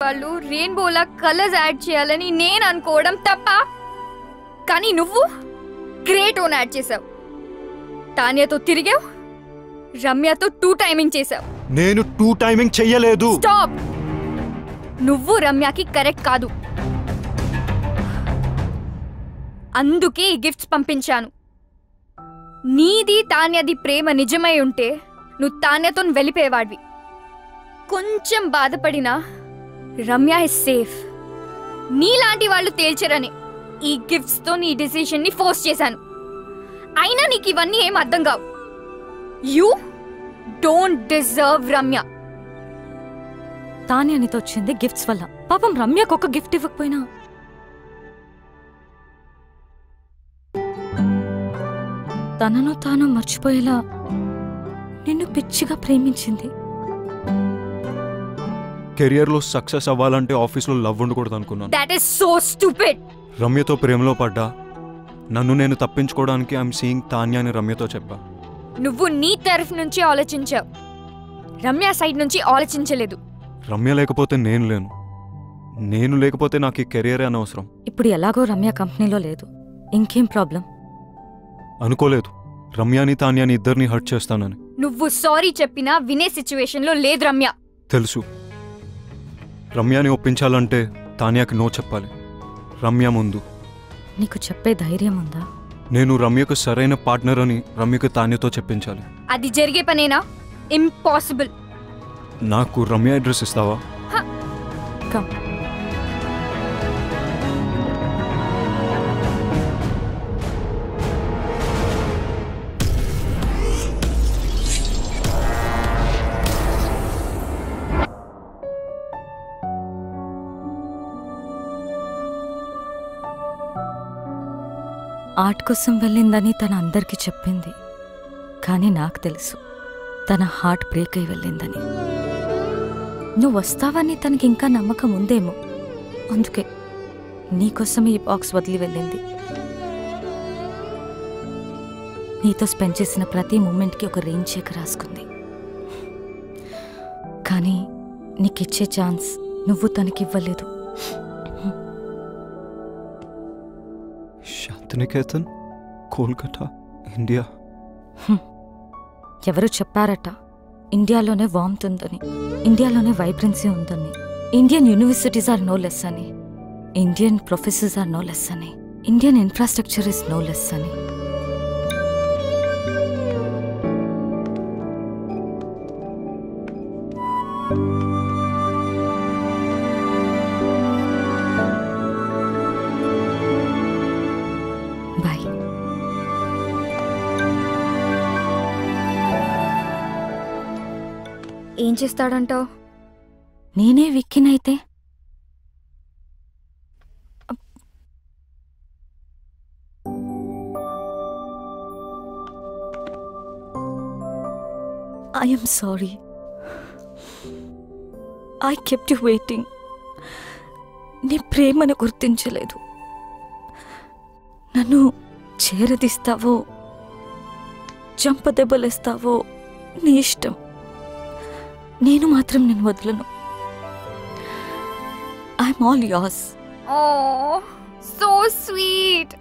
వాళ్ళు రెయిన్బోలా colours add చేయాలని నేను అనుకోవడం తప్ప, కానీ నువ్వు గ్రే టోన్ యాడ్ చేసావు. తాన్యతో తిరిగావు, రమ్యతో 2 టైమింగ్ చేసావు. నేను 2 టైమింగ్ చెయ్యలేదు. స్టాప్. నువ్వు రమ్యకి కరెక్ట్ కాదు, అందుకే ఈ గిఫ్ట్స్ పంపించాను. నీది తాన్యది ప్రేమ నిజమై ఉంటే నువ్వు తాన్యతో వెళ్ళిపోయేవాడివి. కొంచెం బాధపడినా రమ్య ఇస్ సేఫ్. నీలాంటి వాళ్ళు తేల్చరని ఈ గిఫ్ట్స్ తో నీ డిసిషన్ ని ఫోర్స్ చేశాను. అయినా నీకు ఇవన్నీ ఏం అర్థం కావు. You don't deserve Ramya. తానే నీతో వచ్చింది గిఫ్ట్స్ వల్ల. పాపం రమ్యకు ఒక గిఫ్ట్ ఇవ్వకపోయినా తనను తాను మర్చిపోయేలా నిన్ను పిచ్చిగా ప్రేమించింది. కెరియర్ లో సక్సెస్ అవ్వాలంటే ఆఫీస్ లో లవ్ ఉండకూడదు అనుకున్నాను. That is so stupid. రమ్యతో ప్రేమలో పడ్డా. నన్ను నేను తప్పించుకోవడానికి ఐఎమ్ సీయింగ్ తాన్య అని రమ్యతో చెప్పా. నువ్వు నీ తరఫు నుంచి ఆలోచించావు, రమ్య సైడ్ నుంచి ఆలోచించలేదు. రమ్య లేకపోతే నేను లేను, నేను లేకపోతే నాకు ఈ కెరియరే అనవసరం. ఇప్పుడు ఎలాగో రమ్య కంపెనీలో లేదు, ఇంకేం ప్రాబ్లం? అనుకోలేదు రమ్యాని తాన్యాని ఇద్దరిని హర్ట్ చేస్తానని. నువ్వు సారీ చెప్పినా వినే సిచ్యువేషన్ లో లేదు రమ్య. తెలుసు. రమ్యాని ఒప్పించాలంటే తాన్యాకి నో చెప్పాలి రమ్య ముందు. నీకు చెప్పే ధైర్యం ఉందా? నేను రమ్యకు సరైన పార్ట్నర్ అని రమ్యకు తాన్యతో చెప్పించాలి. అది జరిగే పనేనా? ఇంపాసిబుల్. నాకు రమ్య అడ్రస్ ఇస్తావా? కమ్. ఆర్ట్ కోసం వెళ్ళిందని తన అందరికీ చెప్పింది, కానీ నాకు తెలుసు తన హార్ట్ బ్రేక్ అయి వెళ్ళిందని. నువ్వు వస్తావని తనకి ఇంకా నమ్మకం ఉందేమో, అందుకే నీకోసం ఈ బాక్స్ వదిలి వెళ్ళింది. నీతో స్పెండ్ చేసిన ప్రతి మూమెంట్కి ఒక రెయిన్ చెక్ రాసుకుంది. కానీ నీకిచ్చే ఛాన్స్ నువ్వు తనకివ్వలేదు. శాంతినికేతన్, కోల్కతా, ఇండియా. ఎవరు చెప్పారట ఇండియాలోనే వార్మ్త్ ఉందని, ఇండియాలోనే వైబ్రెన్సీ ఉందని, Indian universities are no less అని, Indian professors are no less అని, Indian infrastructure is no less అని. ఏం చేస్తాడంటావు? నేనే విక్కినైతే I am sorry. I kept you waiting. నీ ప్రేమను గుర్తించలేదు. నన్ను చేరదీస్తావో చంపదెబ్బలేస్తావో నీ ఇష్టం. నేను మాత్రం నేను వదలను. I'm all yours. Oh, so sweet.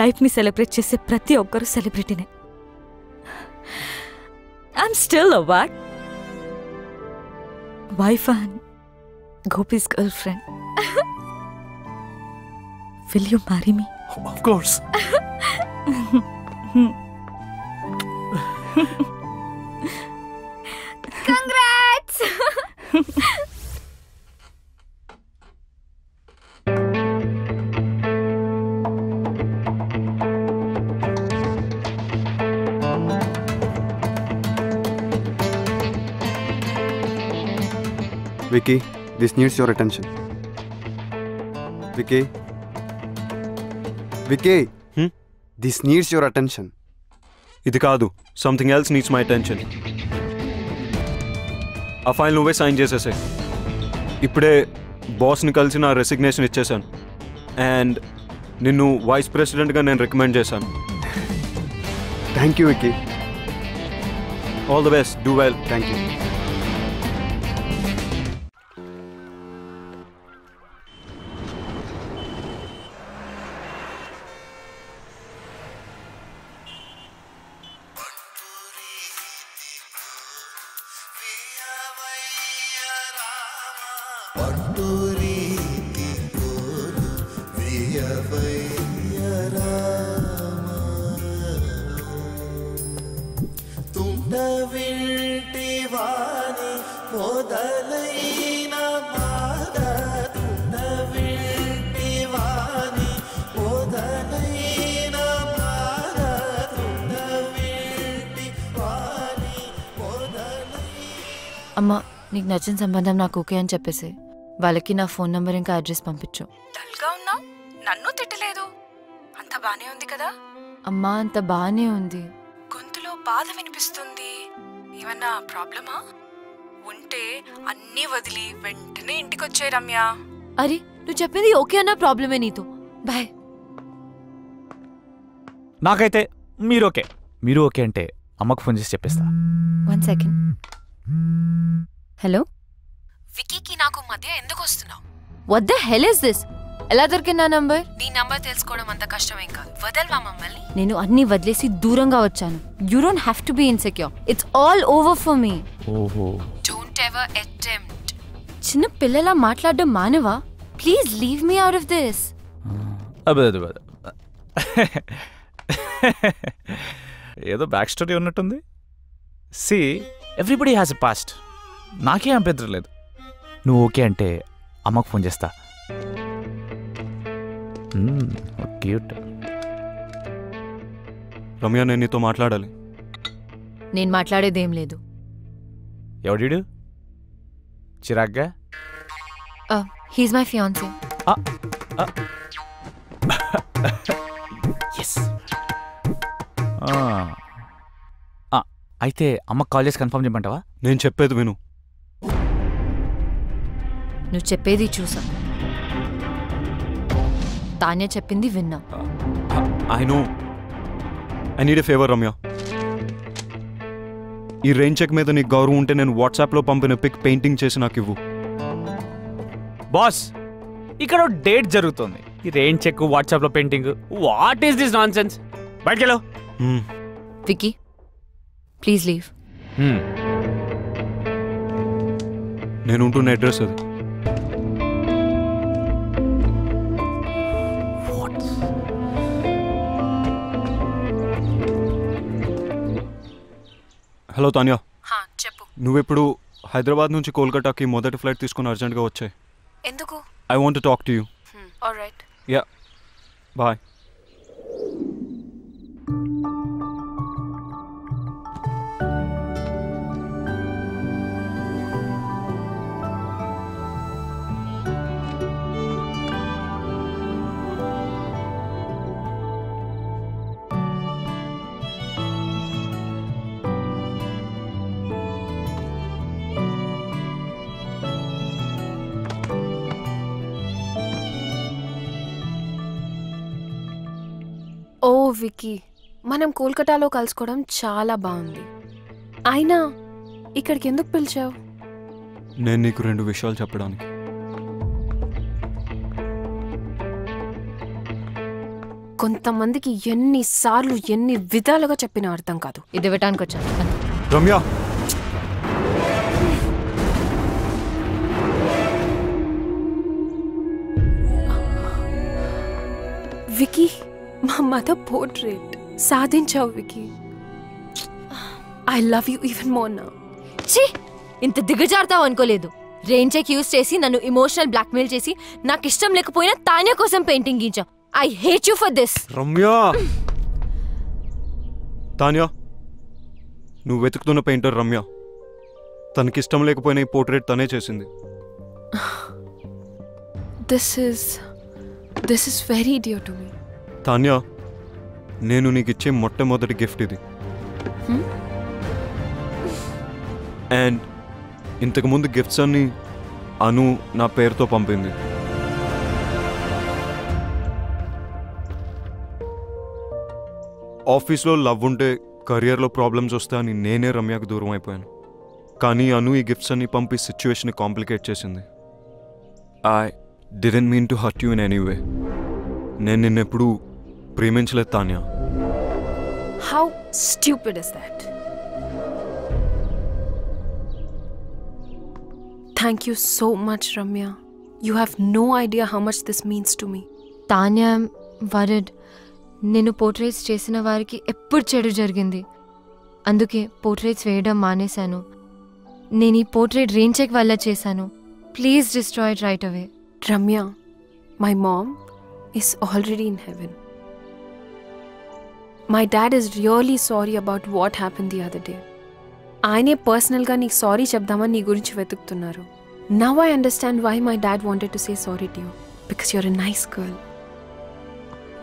లైఫ్ని సెలబ్రేట్ చేసే ప్రతి ఒక్కరు సెలబ్రిటీనే. I'm still a wife and Gopi's girlfriend. Will you marry me? Of course. Congrats. Vicky, this needs your attention. Vicky. Vicky. This needs your attention. ఇది కాదు, something else needs my attention. ఆ file నువ్వే sign చేసేసాయి. ఇప్పుడే బాస్ని కలిసి నా resignation ఇచ్చేసాను. And నిన్ను vice ప్రెసిడెంట్గా నేను రికమెండ్ చేశాను. Thank you Vicky. All the best, do well. Thank you. అమ్మా, నీకు నచ్చిన సంబంధం నాకు ఓకే అని చెప్పేసి వాళ్ళకి నా ఫోన్ నంబర్ ఇంకా అడ్రస్ పంపించు. డల్గా ఉన్నావు, నన్ను తిట్టలేదు, అంత బానే ఉంది కదా? అమ్మా, అంత బానే ఉంది. గొంతులో బాధ వినిపిస్తుంది. ఏమన్నా ప్రాబ్లమా? ఉంటే అన్నీ వదిలి వెంటనే ఇంటికొచ్చే రమ్య. అరే, నువ్వు చెప్పింది ఓకే అన్న ప్రాబ్లమే నీతో. బాయ్. నాకైతే మీరు ఓకే అంటే అమ్మకు ఫోన్ చేసి చెప్పేస్తా. 1 సెకండ్. హలో, వికీకి నాకు మధ్య ఎందుకు వస్తున్నావు? What the hell is this? ఎలా దొరికింది నా నంబర్? నీ నంబర్ తెలుసుకోవడం అంత కష్టమేం కాదు. వదల్వా మమ్మల్ని. నేను అన్ని వదిలేసి దూరంగా వచ్చాను. You don't have to be insecure. It's all over for me. ఓహో, డోంట్ ఎవర్ అటెంప్ట్. చిన్న పిల్లలా మాట్లాడడం మానవా? Please leave me out of this. అదే ఏదో బ్యాక్ స్టోరీ ఉన్నట్టుంది. See, everybody has a past. నాకే అభ్యంతరం లేదు. నువ్వు ఓకే అంటే అమ్మకు ఫోన్ చేస్తా. క్యూట్. రమ్య, నేను నీతో మాట్లాడాలి. నేను మాట్లాడేదేం లేదు. ఎవడీడు? చిరాగ్గా? He's my fiancee. అయితే అమ్మకు కాల్ చేసి కన్ఫర్మ్ చేయమంటావా? నేను చెప్పేది విను. నువ్వు చెప్పేది చూసా, తాన్య చెప్పింది విన్నా. I know. I need a favour Ramya. ఈ రెయిన్ చెక్ మీద నీకు గౌరవం ఉంటే నేను వాట్సాప్లో పంపిన పిక్ పెయింటింగ్ చేసి నాకు ఇవ్వు. బాస్, ఇక్కడ డేట్ జరుగుతుంది. ఈ రెయిన్ చెక్, వాట్సాప్లో painting, what is this nonsense? బయటకెళ్ళు. Vicky, please leave. నేను ఉంటున్న అడ్రస్ అది. హలో తాన్యా, చెప్పు. నువ్వెప్పుడు హైదరాబాద్ నుంచి కోల్కతాకి మొదటి ఫ్లైట్ తీసుకుని అర్జెంట్గా వచ్చాయి. ఎందుకు? I want to talk to you. Alright. Yeah, bye. ఓ వికీ, మనం కోల్కతాలో కలుసుకోవడం చాలా బాగుంది. అయినా ఇక్కడికి ఎందుకు పిలిచావు? నేను నీకు 2 విషయాలు చెప్పడానికి. కొంతమందికి ఎన్నిసార్లు ఎన్ని విధాలుగా చెప్పినా అర్థం కాదు. ఇది ఇవ్వటానికి వచ్చాను. రమ్య, వికీ, మా మదర్ పోర్ట్రేట్ సాధించావు Vicky. I love you even more now. ఛీ, ఇంత దిగజారుతావు అనుకోలేదు. రెయిన్ చెక్ యూజ్ చేసి నన్ను ఇమోషనల్ బ్లాక్మెయిల్ చేసి నాకు ఇష్టం లేకపోయినా తాన్య కోసం పెయింటింగ్ గీంచావు. I hate you for this. Ramya, Tanya, నువ్వు వెతుకుతున్న పెయింటర్ రమ్య. తనకిష్టం లేకపోయినా ఈ పోర్ట్రేట్ తనే చేసింది. This is very dear to me. Tanya, నేను నీకు ఇచ్చే మొట్టమొదటి గిఫ్ట్ ఇది. అండ్ ఇంతకుముందు గిఫ్ట్స్ అన్ని అను నా పేరుతో పంపింది. ఆఫీస్లో లవ్ ఉంటే కెరియర్లో ప్రాబ్లమ్స్ వస్తాయని నేనే రమ్యకు దూరం అయిపోయాను. కానీ అను ఈ గిఫ్ట్స్ అన్ని పంపి సిచ్యువేషన్ని కాంప్లికేట్ చేసింది. I didn't mean to hurt you in any way. నేను నిన్నెప్పుడు ప్రేమించలేదు Tanya. How stupid is that? Thank you so much, Ramya. You have no idea how much this means to me. Tanya word నేను portraits చేసిన వారికి ఎప్పుడు చెడు జరిగింది. అందుకే portraits వేయడం మానేశాను. నేను ఈ పోర్ట్రేట్ రెయిన్ చెక్ వల్ల చేశాను. Please destroy it right away. Ramya, my mom is already in heaven. My dad is really sorry about what happened the other day. ఆయనే పర్సనల్గా నీకు సారీ చెప్దామని నీ గురించి వెతుకుతున్నారు. Now I understand why my dad wanted to say sorry to you. Because you're a nice girl.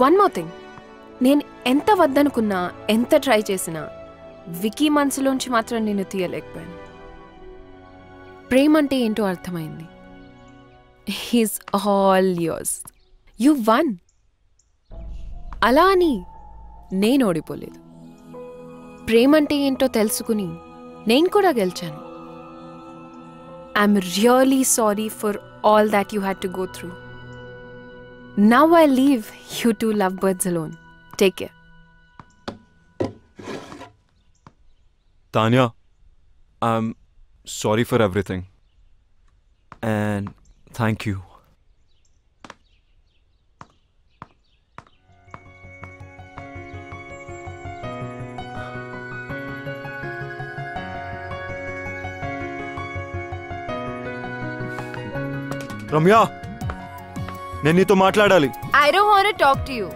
One more thing. నేను ఎంత వద్దనుకున్నా, ఎంత ట్రై చేసినా వికీ మనసులోంచి మాత్రం నేను తీయలేకపోయాను. ప్రేమ అంటే ఏంటో అర్థమైంది. He's all yours. You won. అలా అని నేను ఓడిపోలేదు. ప్రేమ అంటే ఏంటో తెలుసుకుని నేను కూడా గెలిచాను. I'm really sorry for all that you had to go through. Now I leave you to love birds alone. Take care. Tanya, I'm sorry for everything. And thank you. Ramya, నేను నీతో మాట్లాడాలి. I don't want to talk to you.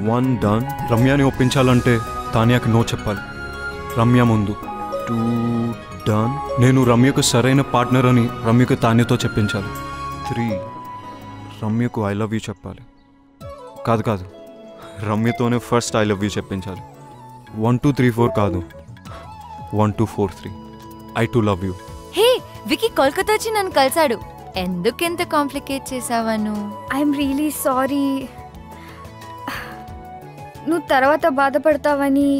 One done. రమ్యని ఒప్పించాలంటే తాన్యాకి no చెప్పాలి. రమ్య ముందు. Two done. నేను రమ్యకు సరైన పార్ట్నర్ అని రమ్యకు తాన్యతో చెప్పించాలి. 3 రమ్యకు ఐ లవ్ యూ చెప్పాలి. కాదు రమ్యతోనే ఫస్ట్ ఐ లవ్ యూ చెప్పించాలి. 1 2 3 4 కాదు, 1 2 4 3 I too love you. Hey, Vicky Kolkata వచ్చి నన్ను కలిసాడు. ఎందుకెంత కాంప్లికేట్ చేసావా నువ్వు? I'm really sorry. నువ్వు తర్వాత బాధపడతావని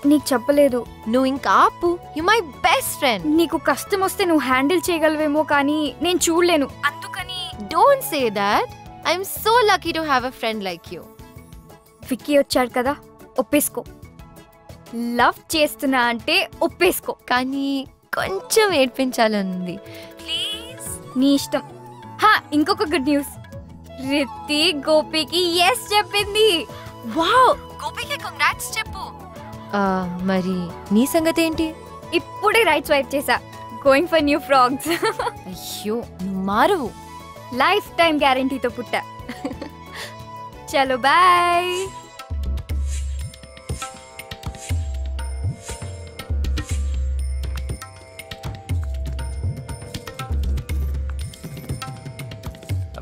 నీకు చెప్పలేదు. నువ్వు ఇంకా ఆపు. You my best friend. నీకు కష్టం వస్తే నువ్వు హ్యాండిల్ చేయగలవేమో కానీ నేను చూడలేను. అందుకని don't say that. I'm so lucky to have a friend like you. Vicky వచ్చాడు కదా, ఒప్పేసుకో. లవ్ చేస్తున్నా అంటే ఒప్పేసుకో. కానీ కొంచెం ఏడ్పించాలనుంది. ప్లీజ్. నీ ఇష్టం. ఇంకొక గుడ్ న్యూస్. రిత్తి గోపికి ఎస్ చెప్పింది. వావ్, గోపికి కంగ్రాట్స్ చెప్పు. మరి నీ సంగతి ఏంటి? ఇప్పుడే రైట్ స్వైప్ చేసా. Going for new frogs. అయ్యో, నువ్వు మారువు. లైఫ్ టైం గ్యారంటీతో పుట్టా. చలో బాయ్.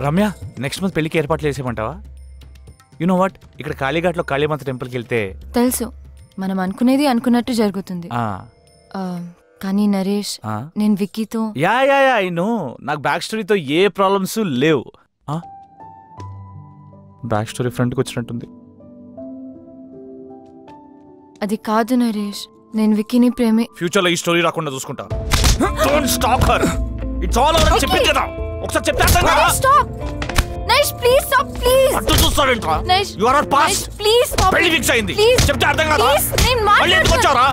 రమ్య, నెక్స్ట్ మంత్ పెళ్లికి ఏర్పాట్లు చేసేమంటావా? యు నో వాట్, ఇక్కడ కాళీఘాట్లో కాళీమాత టెంపుల్కి వెళ్తే తెలుసు, మనం అనుకునేది అనుకున్నట్టు జరుగుతుంది. కానీ నరేష్, నేను విక్కీతో యా ఐ నో. నాకు బ్యాక్ స్టోరీతో ఏ ప్రాబ్లమ్స్ లేవు. బ్యాక్ స్టోరీ ఫ్రంట్కి వచ్చినట్టుంది. అది కాదు నరేష్, నేను విక్కీని ప్రేమే. ఫ్యూచర్లో ఈ స్టోరీ రాకుండా చూసుకుంటా. Don't stop her. It's all over. చెప్పింది కదా, ఒకసారి చెప్తే అర్థం కాదా? Stop Naresh, please stop. Please. అటు చూస్తావేంట్రా? You are past. Please stop. పెళ్లి ఫిక్స్ అయింది. చెప్తే అర్థం కాదా? నేను మాట్లాడుకోవచ్చారా?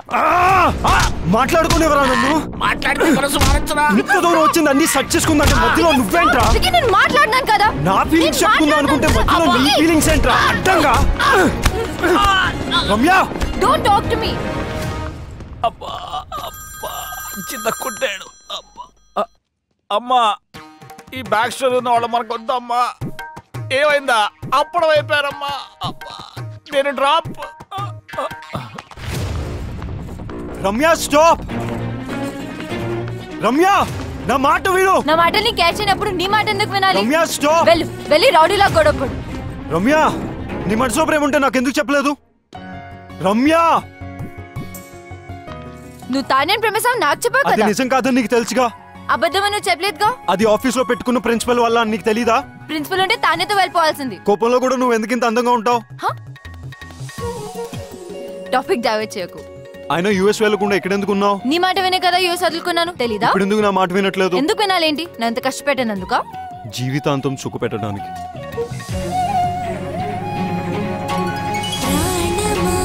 మాట్లాడుకునేవరా నువ్వు? మాట్లాడితే మనసు మారచ్చరా? ఇంత దూరం వచ్చింది అన్ని సెట్ చేసుకుందంటే మధ్యలో నువ్వేంట్రా? నేను మాట్లాడినాను కదా. నా ఫీలింగ్స్ చెప్పుకుందా అనుకుంటే మధ్యలో నీ ఫీలింగ్స్ ఏంట్రా? అడ్డంగా. Ramya, don't talk to me. అబ్బా చిన్న కుట్టాడు. అమ్మా, ఈ బ్యాక్ స్టోరీ ఉన్న వాళ్ళు మనకు వద్దమ్మా. ఏమైందా? అప్పుడు అయిపోయారమ్మా. నేను డ్రాప్. రమ్య స్టాప్. రమ్య, నా మాట విను. నా మాటల్ని క్యాచ్ అయినప్పుడు నీ మాట ఎందుకు వినాలి? రమ్య స్టాప్. వెళ్ళి రౌడీలా గొడవపడు. రమ్య, నీ మనసులో ప్రేమ ఉంటే నాకెందుకు చెప్పలేదు? రమ్య, నువ్వు తానేని ప్రేమిస్తావు నాకు చెప్పావు అది కదా. నిజం కాదని నీకు తెలుసుగా. అబద్ధం నువ్వు చెప్పలేదుగా. అది ఆఫీస్ లో పెట్టుకున్న ప్రిన్సిపల్ వల్ల నీకు తెలీదా? ప్రిన్సిపల్ ఉంటే తానేతో వెళ్ళిపోవాల్సింది. కోపంలో కూడా నువ్వు ఎందుకు ఇంత అందంగా ఉంటావు? టాపిక్ డైవర్ట్ చేయకు. ఆయన యూఎస్ వెళ్ళకుండా ఇక్కడ ఎందుకు ఉన్నావు? నీ మాట వినే కదా యూఎస్ వదులుకున్నాను, తెలీదా? ఇప్పుడు ఎందుకు నా మాట వినట్లేదు? ఎందుకు వినాలేంటి? నేను ఎంత కష్టపెట్టానందుక? జీవితాంతం సుఖ పెట్టడానికి. ప్రాణమా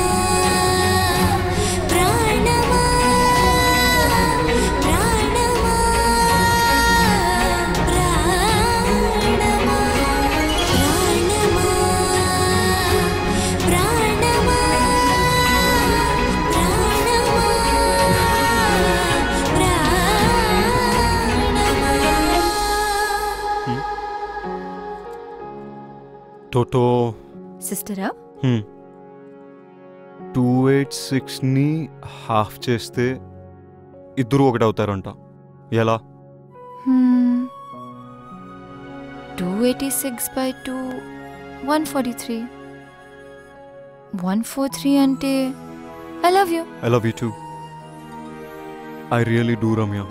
ప్రాణమా ప్రాణమా నాతోటో సిస్టరా 286ని హాఫ్ చేస్తే ఇద్దరు ఒకటవుతారంట. ఎలా? 286 by 2 143. 143 అంటే I love you. I love you two. I really do Ramya.